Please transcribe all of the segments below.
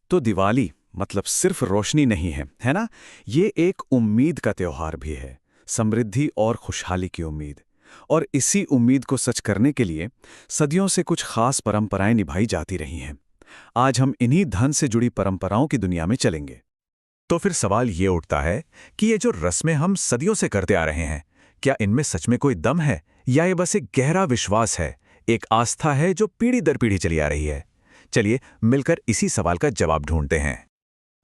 तो दिवाली मतलब सिर्फ रोशनी नहीं है, है ना? ये एक उम्मीद का त्योहार भी है, समृद्धि और खुशहाली की उम्मीद। और इसी उम्मीद को सच करने के लिए सदियों से कुछ खास परंपराएं निभाई जाती रही हैं। आज हम इन्हीं धन से जुड़ी परंपराओं की दुनिया में चलेंगे। तो फिर सवाल ये उठता है कि ये जो रस्में हम सदियों से करते आ रहे हैं, क्या इनमें सच में कोई दम है या ये बस एक गहरा विश्वास है, एक आस्था है जो पीढ़ी दर पीढ़ी चली आ रही है? चलिए मिलकर इसी सवाल का जवाब ढूंढते हैं।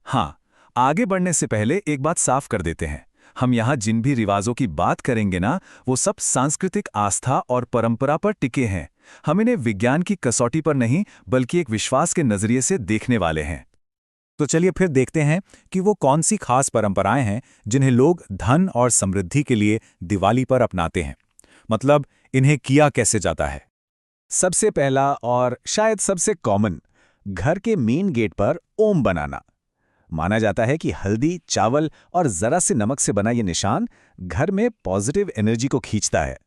हाँ, आगे बढ़ने से पहले एक बात साफ कर देते हैं। हम यहाँ जिन भी रिवाजों की बात करेंगे ना, वो सब सांस्कृतिक आस्था और परंपरा पर टिके हैं। हम इन्हें विज्ञान की कसौटी पर नहीं, बल्कि एक विश्वास के नजरिए से देखने वाले हैं। तो चलिए फिर देखते हैं कि वो कौन सी खास परंपराएं हैं जिन्हें लोग धन और समृद्धि के लिए दिवाली पर अपनाते हैं। मतलब इन्हें किया कैसे जाता है। सबसे पहला और शायद सबसे कॉमन, घर के मेन गेट पर ओम बनाना। माना जाता है कि हल्दी, चावल और जरा से नमक से बना ये निशान घर में पॉजिटिव एनर्जी को खींचता है।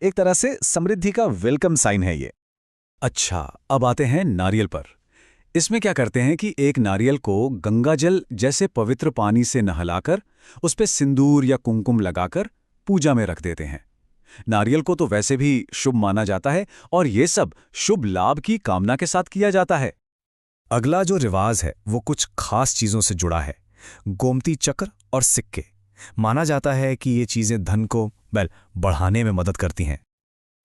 एक तरह से समृद्धि का वेलकम साइन है ये। अच्छा, अब आते हैं नारियल पर। इसमें क्या करते हैं कि एक नारियल को गंगाजल जैसे पवित्र पानी से नहलाकर उस पे सिंदूर या कुमकुम लगाकर पूजा में रख देते हैं। नारियल को तो वैसे भी शुभ माना जाता है और ये सब शुभ लाभ की कामना के साथ किया जाता है। अगला जो रिवाज है वो कुछ खास चीजों से जुड़ा है। गोमती चक्र और सिक्के। माना जाता है कि ये चीजें धन को बढ़ाने में मदद करती हैं।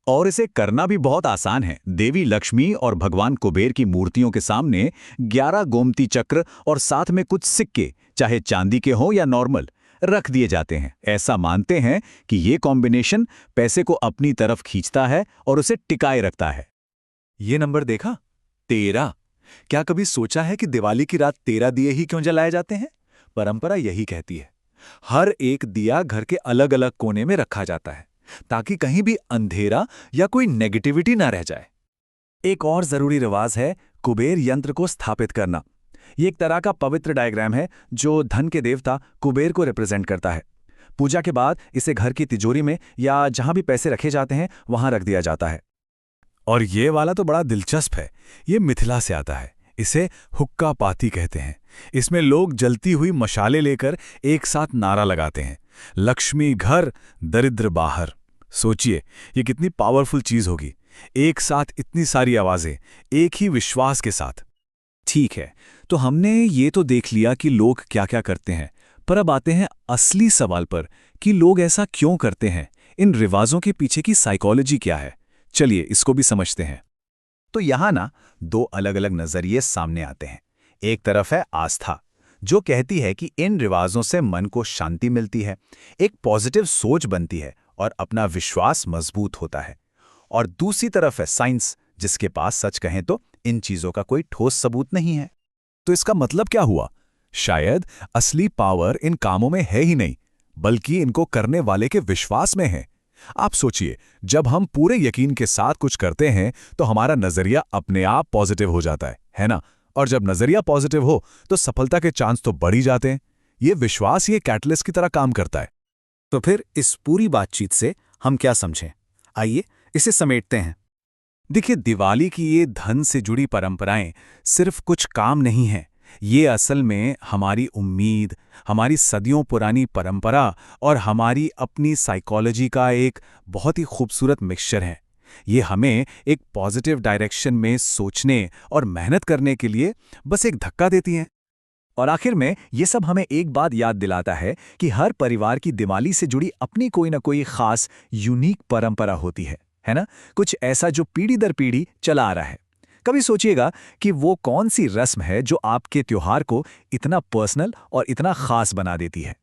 और इसे करना भी बहुत आसान है। देवी लक्ष्मी और भगवान कुबेर की मूर्तियों के सामने 11 गोमती चक्र और साथ में कुछ सिक्के, चाहे चांदी के हों या नॉर्मल, रख दिए जाते हैं। ऐसा मानते हैं कि ये कॉम्बिनेशन पैसे को अपनी तरफ खींचता है और उसे टिकाए रखता है। ये नंबर देखा, 13। क्या कभी सोचा है कि दिवाली की रात 13 दिए ही क्यों जलाए जाते हैं? परंपरा यही कहती है। हर एक दिया घर के अलग अलग कोने में रखा जाता है ताकि कहीं भी अंधेरा या कोई नेगेटिविटी ना रह जाए। एक और जरूरी रिवाज है कुबेर यंत्र को स्थापित करना। ये एक तरह का पवित्र डायग्राम है जो धन के देवता कुबेर को रिप्रेजेंट करता है। पूजा के बाद इसे घर की तिजोरी में या जहां भी पैसे रखे जाते हैं वहां रख दिया जाता है। और ये वाला तो बड़ा दिलचस्प है। ये मिथिला से आता है। इसे हुक्का पाती कहते हैं। इसमें लोग जलती हुई मशाले लेकर एक साथ नारा लगाते हैं, लक्ष्मी घर, दरिद्र बाहर। सोचिए ये कितनी पावरफुल चीज होगी। एक साथ इतनी सारी आवाजें, एक ही विश्वास के साथ। ठीक है, तो हमने ये तो देख लिया कि लोग क्या क्या करते हैं, पर अब आते हैं असली सवाल पर कि लोग ऐसा क्यों करते हैं। इन रिवाजों के पीछे की साइकोलॉजी क्या है? चलिए इसको भी समझते हैं। तो यहां ना दो अलग अलग नजरिए सामने आते हैं। एक तरफ है आस्था, जो कहती है कि इन रिवाजों से मन को शांति मिलती है, एक पॉजिटिव सोच बनती है और अपना विश्वास मजबूत होता है। और दूसरी तरफ है साइंस, जिसके पास सच कहें तो इन चीजों का कोई ठोस सबूत नहीं है। तो इसका मतलब क्या हुआ? शायद असली पावर इन कामों में है ही नहीं, बल्कि इनको करने वाले के विश्वास में है। आप सोचिए, जब हम पूरे यकीन के साथ कुछ करते हैं तो हमारा नजरिया अपने आप पॉजिटिव हो जाता है ना? और जब नजरिया पॉजिटिव हो तो सफलता के चांस तो बढ़ ही जाते हैं। ये विश्वास ये कैटलिस्ट की तरह काम करता है। तो फिर इस पूरी बातचीत से हम क्या समझें? आइए इसे समेटते हैं। देखिए, दिवाली की ये धन से जुड़ी परंपराएं सिर्फ कुछ काम नहीं हैं। ये असल में हमारी उम्मीद, हमारी सदियों पुरानी परंपरा और हमारी अपनी साइकोलॉजी का एक बहुत ही खूबसूरत मिक्सचर है। ये हमें एक पॉजिटिव डायरेक्शन में सोचने और मेहनत करने के लिए बस एक धक्का देती हैं। और आखिर में ये सब हमें एक बात याद दिलाता है कि हर परिवार की दिवाली से जुड़ी अपनी कोई ना कोई खास यूनिक परंपरा होती है ना? कुछ ऐसा जो पीढ़ी दर पीढ़ी चला आ रहा है। कभी सोचिएगा कि वो कौन सी रस्म है जो आपके त्योहार को इतना पर्सनल और इतना खास बना देती है।